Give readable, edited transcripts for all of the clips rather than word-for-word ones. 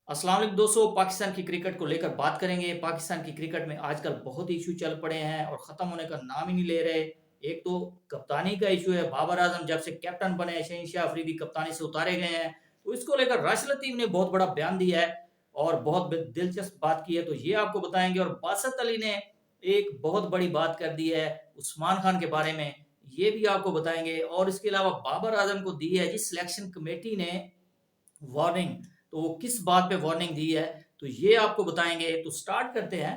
अस्सलाम वालेकुम दोस्तों, पाकिस्तान की क्रिकेट को लेकर बात करेंगे। पाकिस्तान की क्रिकेट में आजकल बहुत इशू चल पड़े हैं और ख़त्म होने का नाम ही नहीं ले रहे। एक तो कप्तानी का इशू है, बाबर आजम जब से कैप्टन बने, शहनशाह अफरीदी कप्तानी से उतारे गए हैं, तो इसको लेकर राशिद लतीफ़ ने बहुत बड़ा बयान दिया है और बहुत दिलचस्प बात की है, तो ये आपको बताएँगे। और बासत अली ने एक बहुत बड़ी बात कर दी है उस्मान खान के बारे में, ये भी आपको बताएँगे। और इसके अलावा बाबर आजम को दी है जी सिलेक्शन कमेटी ने वार्निंग, तो वो किस बात पे वार्निंग दी है, तो ये आपको बताएँगे। तो स्टार्ट करते हैं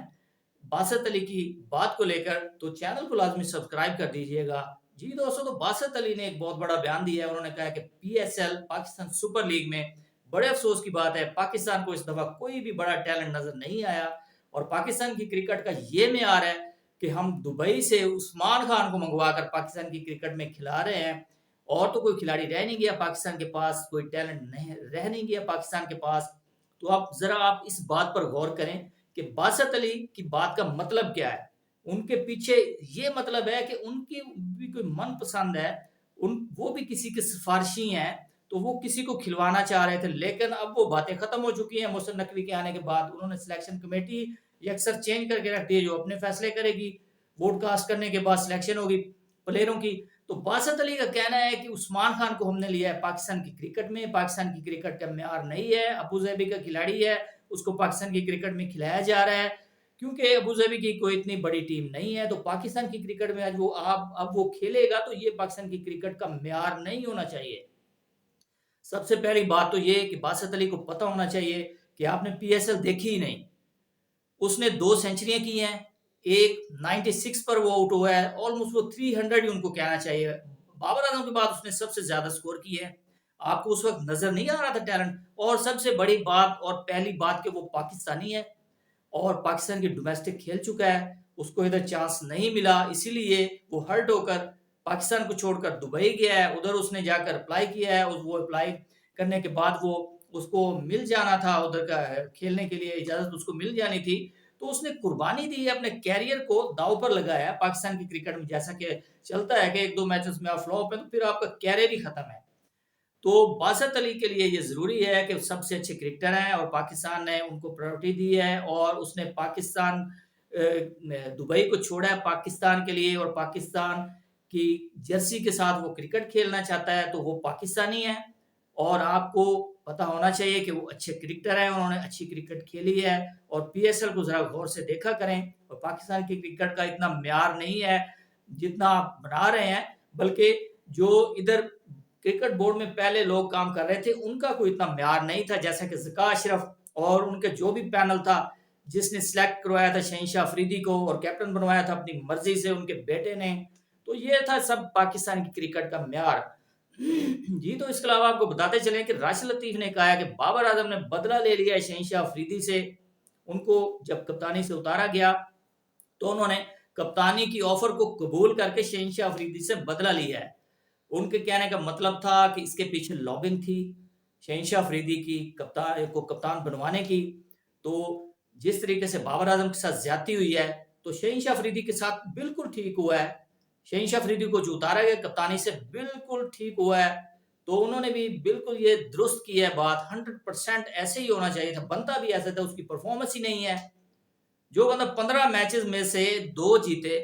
बासत अली की बात को लेकर, तो चैनल को लाज़मी सब्सक्राइब कर दीजिएगा। जी दोस्तों, तो बासत अली ने एक बहुत बड़ा बयान दिया है। उन्होंने कहा है कि पीएसएल पाकिस्तान सुपर लीग में बड़े अफ़सोस की बात है, पाकिस्तान को इस दफ़ा कोई भी बड़ा टैलेंट नज़र नहीं आया और पाकिस्तान की क्रिकेट का ये मेयार है कि हम दुबई से उस्मान खान को मंगवाकर पाकिस्तान की क्रिकेट में खिला रहे हैं और तो कोई खिलाड़ी रह नहीं गया पाकिस्तान के पास, कोई टैलेंट नहीं रह नहीं गया पाकिस्तान के पास। तो आप इस बात पर गौर करें कि बासत अली की बात का मतलब क्या है। उनके पीछे ये मतलब है कि उनकी भी कोई मनपसंद है, उन वो भी किसी के सिफारशी हैं, तो वो किसी को खिलवाना चाह रहे थे। लेकिन अब वो बातें खत्म हो चुकी हैं मोहसिन नकवी के आने के बाद। उन्होंने सिलेक्शन कमेटी ये अक्सर चेंज करके रखती है, जो अपने फैसले करेगी। ब्रॉडकास्ट करने के बाद सिलेक्शन होगी प्लेयरों की। तो बासत अली का कहना है कि उस्मान खान को हमने लिया है पाकिस्तान की क्रिकेट में, पाकिस्तान की क्रिकेट का मेयार नहीं है, अबू ज़ैबी का खिलाड़ी है, उसको पाकिस्तान की क्रिकेट में खिलाया जा रहा है क्योंकि अबू ज़ैबी की कोई इतनी बड़ी टीम नहीं है। तो पाकिस्तान की क्रिकेट में आज वो अब वो खेलेगा, तो ये पाकिस्तान की क्रिकेट का मेयार नहीं होना चाहिए। सबसे पहली बात तो ये कि बासत अली को पता होना चाहिए कि आपने पीएसएल देखी ही नहीं। उसने 2 सेंचुरियाँ की हैं, एक 96 पर वो आउट हुआ है, ऑलमोस्ट वो 300 ही उनको कहना चाहिए। बाबर आजम के बाद उसने सबसे ज़्यादा स्कोर की है। आपको उस वक़्त नज़र नहीं आ रहा था टैलेंट। और सबसे बड़ी बात और पहली बात कि वो पाकिस्तानी है और पाकिस्तान की डोमेस्टिक खेल चुका है, उसको इधर चांस नहीं मिला, इसीलिए वो हर्ट होकर पाकिस्तान को छोड़कर दुबई गया है। उधर उसने जाकर अप्लाई किया है, वो अप्लाई करने के बाद वो उसको मिल जाना था, उधर का खेलने के लिए इजाज़त उसको मिल जानी थी। तो उसने कुर्बानी दी है, अपने कैरियर को दाँव पर लगाया है पाकिस्तान की क्रिकेट में। जैसा कि चलता है कि 1-2 मैचेस में आप फ्लॉप हैं, तो फिर आपका कैरियर ही खत्म है। तो बासत अली के लिए ये ज़रूरी है कि सबसे अच्छे क्रिकेटर हैं और पाकिस्तान ने उनको प्रायोरिटी दी है और उसने पाकिस्तान दुबई को छोड़ा है पाकिस्तान के लिए और पाकिस्तान की जर्सी के साथ वो क्रिकेट खेलना चाहता है, तो वो पाकिस्तानी है। और आपको पता होना चाहिए कि वो अच्छे क्रिकेटर हैं, उन्होंने अच्छी क्रिकेट खेली है और पीएसएल को ज़रा गौर से देखा करें। और पाकिस्तान की क्रिकेट का इतना म्यार नहीं है जितना आप बना रहे हैं, बल्कि जो इधर क्रिकेट बोर्ड में पहले लोग काम कर रहे थे, उनका कोई इतना म्यार नहीं था, जैसा कि ज़का अशरफ और उनके जो भी पैनल था, जिसने सिलेक्ट करवाया था शहनशाह अफरीदी को और कैप्टन बनवाया था अपनी मर्जी से उनके बेटे ने। तो ये था सब पाकिस्तान की क्रिकेट का म्यार। जी, तो इसके अलावा आपको बताते चलें कि राशिद लतीफ़ ने कहा है कि बाबर आजम ने बदला ले लिया है शहनशाह अफरीदी से। उनको जब कप्तानी से उतारा गया, तो उन्होंने कप्तानी की ऑफर को कबूल करके शहनशाह अफरीदी से बदला लिया है। उनके कहने का मतलब था कि इसके पीछे लॉबिंग थी शहनशाह अफरीदी की कप्तान बनवाने की। तो जिस तरीके से बाबर आजम के साथ ज्यादती हुई है, तो शहनशाह अफरीदी के साथ बिल्कुल ठीक हुआ है। शहनशाह अफरीदी को जो उतारा गया कप्तानी से, बिल्कुल ठीक हुआ है। तो उन्होंने भी बिल्कुल ये दुरुस्त की है बात। 100% ऐसे ही होना चाहिए था, बनता भी ऐसे था। उसकी परफॉर्मेंस ही नहीं है। जो बंदा 15 मैचेस में से 2 जीते,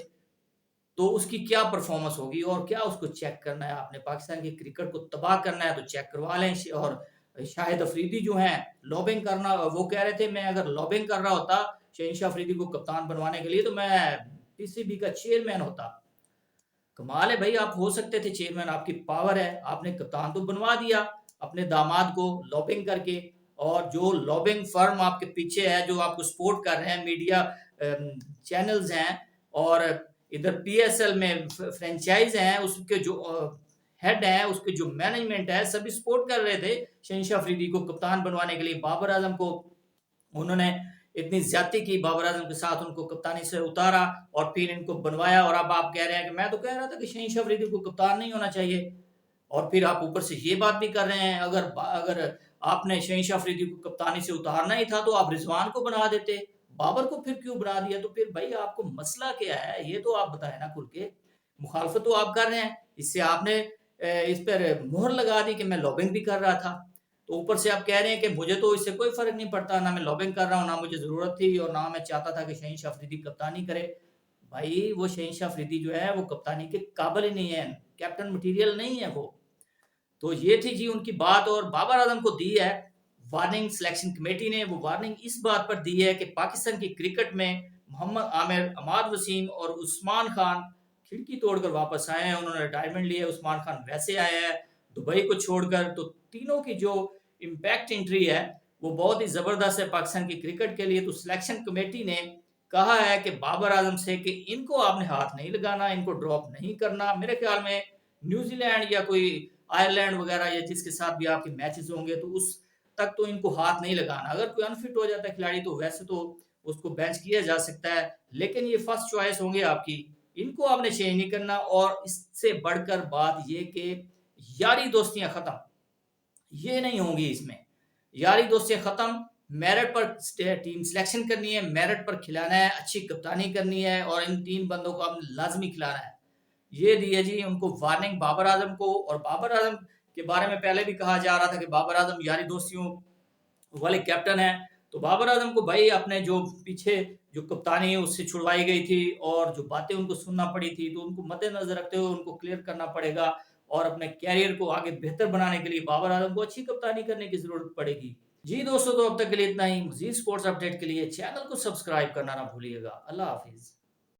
तो उसकी क्या परफॉर्मेंस होगी और क्या उसको चेक करना है। आपने पाकिस्तान की क्रिकेट को तबाह करना है तो चेक करवा लें। और शाहिद अफरीदी जो हैं, लॉबिंग करना, वो कह रहे थे मैं अगर लॉबिंग कर रहा होता शहनशाह अफरीदी को कप्तान बनवाने के लिए, तो मैं पीसीबी का चेयरमैन होता। कमाल है भाई, आप हो सकते थे चेयरमैन, आपकी पावर है, आपने कप्तान तो बनवा दिया अपने दामाद को लॉबिंग करके। और जो लॉबिंग फर्म आपके पीछे है, जो आपको सपोर्ट कर रहे हैं, मीडिया चैनल्स हैं और इधर पीएसएल में फ्रेंचाइज हैं, उसके जो हेड है, उसके जो मैनेजमेंट है, सभी सपोर्ट कर रहे थे शहनशाह अफरीदी को कप्तान बनवाने के लिए। बाबर आजम को उन्होंने इतनी ज्यादती की, बाबर आजम के साथ उनको कप्तानी से उतारा और फिर इनको बनवाया। और अब आप कह रहे हैं कि मैं तो कह रहा था कि शहनशाह अफरीदी को कप्तान नहीं होना चाहिए, और फिर आप ऊपर से ये बात भी कर रहे हैं। अगर अगर आपने शहनशाह अफरीदी को कप्तानी से उतारना ही था, तो आप रिजवान को बना देते, बाबर को फिर क्यों बना दिया? तो फिर भाई आपको मसला क्या है, ये तो आप बताए ना खुल के। मुखालफत तो आप कर रहे हैं, इससे आपने इस पर मोहर लगा दी कि मैं लॉबिंग भी कर रहा था। तो ऊपर से आप कह रहे हैं कि मुझे तो इससे कोई फ़र्क नहीं पड़ता, ना मैं लॉबिंग कर रहा हूँ, ना मुझे ज़रूरत थी और ना मैं चाहता था कि शहीन शाह अफरीदी कप्तानी करे। भाई वो शहीन शाह अफरीदी जो है वो कप्तानी के काबिल ही नहीं है, कैप्टन मटीरियल नहीं है वो। तो ये थी जी उनकी बात। और बाबर आजम को दी है वार्निंग सिलेक्शन कमेटी ने। वो वार्निंग इस बात पर दी है कि पाकिस्तान की क्रिकेट में मोहम्मद आमिर, अमाद वसीम और उस्मान खान खिड़की तोड़कर वापस आए हैं। उन्होंने रिटायरमेंट लिया है। उस्मान खान वैसे आया है दुबई को छोड़कर। तो तीनों की जो इम्पैक्ट एंट्री है वो बहुत ही जबरदस्त है पाकिस्तान की क्रिकेट के लिए। तो सिलेक्शन कमेटी ने कहा है कि बाबर आजम से कि इनको आपने हाथ नहीं लगाना, इनको ड्रॉप नहीं करना। मेरे ख्याल में न्यूजीलैंड या कोई आयरलैंड वगैरह या जिसके साथ भी आपके मैचेस होंगे तो उस तक तो इनको हाथ नहीं लगाना। अगर कोई अनफिट हो जाता है खिलाड़ी तो वैसे तो उसको बेंच किया जा सकता है, लेकिन ये फर्स्ट चॉइस होंगे आपकी, इनको आपने चेंज नहीं करना। और इससे बढ़कर बात ये कि यारी दोस्तियां खत्म, ये नहीं होंगी इसमें। यारी दोस्तियां खत्म, मेरिट पर टीम सिलेक्शन करनी है, मेरिट पर खिलाना है, अच्छी कप्तानी करनी है और इन तीन बंदों को आपने लाजमी खिलाना है। ये दी है जी उनको वार्निंग बाबर आजम को। और बाबर आजम के बारे में पहले भी कहा जा रहा था कि बाबर आजम यारी दोस्तियों वाले कैप्टन है। तो बाबर आजम को भाई अपने जो पीछे जो कप्तानी है उससे छुड़वाई गई थी और जो बातें उनको सुनना पड़ी थी, तो उनको मद्देनजर रखते हुए उनको क्लियर करना पड़ेगा और अपने कैरियर को आगे बेहतर बनाने के लिए बाबर आजम को अच्छी कप्तानी करने की जरूरत पड़ेगी। जी दोस्तों, तो अब तक के लिए इतना ही। मजीद स्पोर्ट्स अपडेट के लिए चैनल को सब्सक्राइब करना ना भूलिएगा। अल्लाह हाफिज।